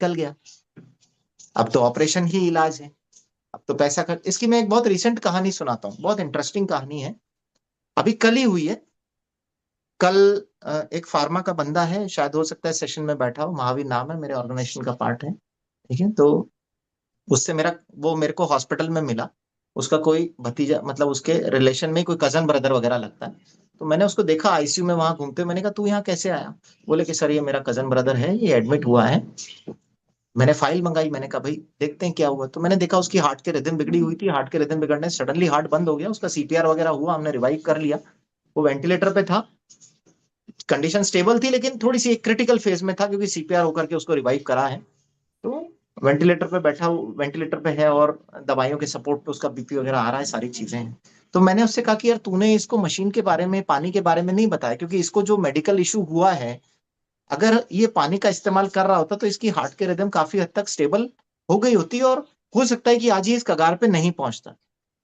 निकल गया, अब तो ऑपरेशन ही इलाज है, अब तो पैसा खर्च। इसकी मैं एक बहुत रिसेंट कहानी सुनाता हूँ, बहुत इंटरेस्टिंग कहानी है, अभी कल ही हुई है। कल एक फार्मा का बंदा है, शायद हो सकता है सेशन में बैठा हो, महावीर नाम है, मेरे ऑर्गेनाइजेशन का पार्ट है, ठीक है। तो उससे वो मेरे को हॉस्पिटल में मिला, उसका कोई भतीजा, मतलब उसके रिलेशन में कोई कजन ब्रदर वगैरह लगता है। तो मैंने उसको देखा आईसीयू में वहां घूमते, मैंने कहा तू यहाँ कैसे आया? बोले कि सर ये मेरा कजन ब्रदर है, ये एडमिट हुआ है। मैंने फाइल मंगाई, मैंने कहा भाई देखते हैं क्या हुआ। तो मैंने देखा उसकी हार्ट के रिदम बिगड़ी हुई थी, हार्ट के रिदम बिगड़ने सडनली हार्ट बंद हो गया, उसका सीपीआर वगैरह हुआ, हमने रिवाइव कर लिया। वो वेंटिलेटर पे था, कंडीशन स्टेबल थी, लेकिन थोड़ी सी एक क्रिटिकल फेज में था, क्योंकि सीपीआर होकर के उसको रिवाइव करा है। तो वेंटिलेटर पे बैठा, वेंटिलेटर पे है, और दवाइयों के सपोर्ट पे उसका बीपी वगैरह आ रहा है, सारी चीजें हैं। तो मैंने उससे कहा कि यार तूने इसको मशीन के बारे में, पानी के बारे में नहीं बताया, क्योंकि इसको जो मेडिकल इशू हुआ है, अगर ये पानी का इस्तेमाल कर रहा होता तो इसकी हार्ट के रिदम काफी हद तक स्टेबल हो गई होती, और हो सकता है कि आज ही इस कगार पे नहीं पहुंचता।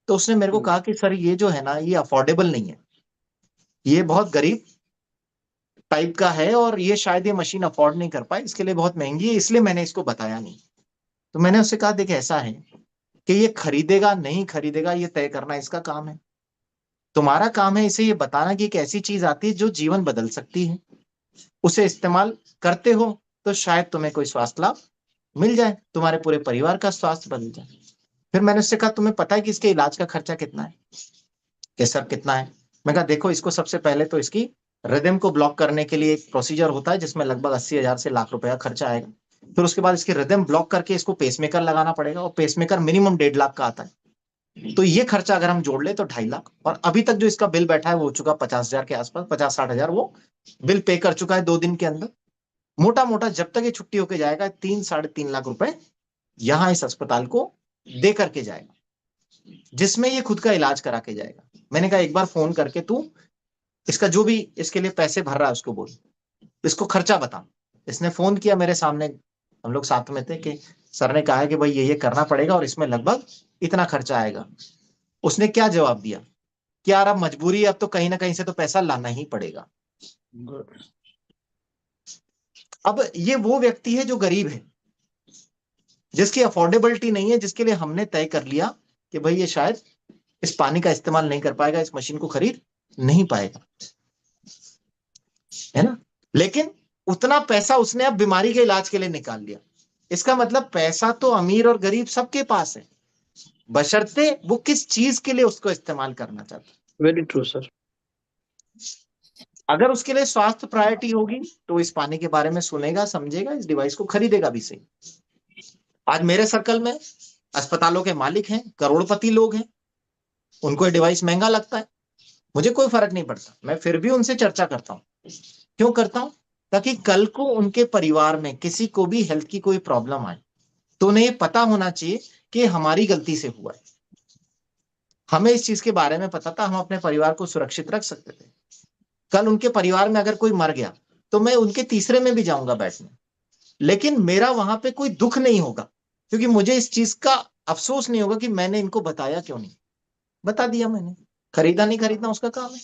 तो उसने मेरे को कहा कि सर ये जो है ना, ये अफोर्डेबल नहीं है, ये बहुत गरीब टाइप का है, और ये शायद ये मशीन अफोर्ड नहीं कर पाए, इसके लिए बहुत महंगी है, इसलिए मैंने इसको बताया नहीं। तो मैंने उससे कहा देख ऐसा है कि ये खरीदेगा नहीं खरीदेगा ये तय करना इसका काम है, तुम्हारा काम है इसे ये बताना कि एक ऐसी चीज आती है जो जीवन बदल सकती है, उसे इस्तेमाल करते हो तो शायद तुम्हें कोई स्वास्थ्य लाभ मिल जाए, तुम्हारे पूरे परिवार का स्वास्थ्य बदल जाए। फिर मैंने उससे कहा तुम्हें पता है कि इसके इलाज का खर्चा कितना है? कि सर कितना है? मैं कहा देखो, इसको सबसे पहले तो इसकी रिदम को ब्लॉक करने के लिए एक प्रोसीजर होता है, जिसमें लगभग 80,000 से लाख रुपए का खर्चा आएगा। फिर उसके बाद इसकी रिदम ब्लॉक करके इसको पेसमेकर लगाना पड़ेगा, और पेसमेकर मिनिमम 1.5 लाख का आता है। तो ये खर्चा अगर हम जोड़ ले तो 2.5 लाख, और अभी तक जो इसका बिल बैठा है वो हो चुका 50,000 के आसपास, 50-60 हजार वो बिल पे कर चुका है 2 दिन के अंदर। मोटा मोटा जब तक ये छुट्टी होके जाएगा 3-3.5 लाख रुपए यहां इस अस्पताल को दे करके जाएगा, जिसमें ये खुद का इलाज करा के जाएगा। मैंने कहा एक बार फोन करके तू इसका जो भी इसके लिए पैसे भर रहा है उसको बोल, इसको खर्चा बता। इसने फोन किया मेरे सामने, हम लोग साथ में थे, कि सर ने कहा है कि भाई ये करना पड़ेगा और इसमें लगभग इतना खर्चा आएगा। उसने क्या जवाब दिया कि यार अब मजबूरी है, अब तो कहीं ना कहीं से तो पैसा लाना ही पड़ेगा। अब ये वो व्यक्ति है जो गरीब है, जिसकी अफोर्डेबिलिटी नहीं है, जिसके लिए हमने तय कर लिया कि भाई ये शायद इस पानी का इस्तेमाल नहीं कर पाएगा, इस मशीन को खरीद नहीं पाएगा, है ना। लेकिन उतना पैसा उसने अब बीमारी के इलाज के लिए निकाल लिया। इसका मतलब पैसा तो अमीर और गरीब सबके पास है, बशर्ते वो किस चीज के लिए उसको इस्तेमाल करना चाहता है। Very true sir. अगर उसके लिए स्वास्थ्य प्रायोरिटी होगी तो इस पानी के बारे में सुनेगा, समझेगा, इस डिवाइस को खरीदेगा भी सही। आज मेरे सर्कल में अस्पतालों के मालिक हैं, करोड़पति लोग हैं, उनको ये डिवाइस महंगा लगता है, मुझे कोई फर्क नहीं पड़ता, मैं फिर भी उनसे चर्चा करता हूं। क्यों करता हूं? ताकि कल को उनके परिवार में किसी को भी हेल्थ की कोई प्रॉब्लम आए तो उन्हें ये पता होना चाहिए कि हमारी गलती से हुआ है। हमें इस चीज के बारे में पता था, हम अपने परिवार को सुरक्षित रख सकते थे। कल उनके परिवार में अगर कोई मर गया तो मैं उनके तीसरे में भी जाऊंगा बैठने, लेकिन मेरा वहां पे कोई दुख नहीं होगा, क्योंकि मुझे इस चीज का अफसोस नहीं होगा कि मैंने इनको बताया क्यों नहीं। बता दिया मैंने, खरीदा नहीं खरीदना उसका काम है।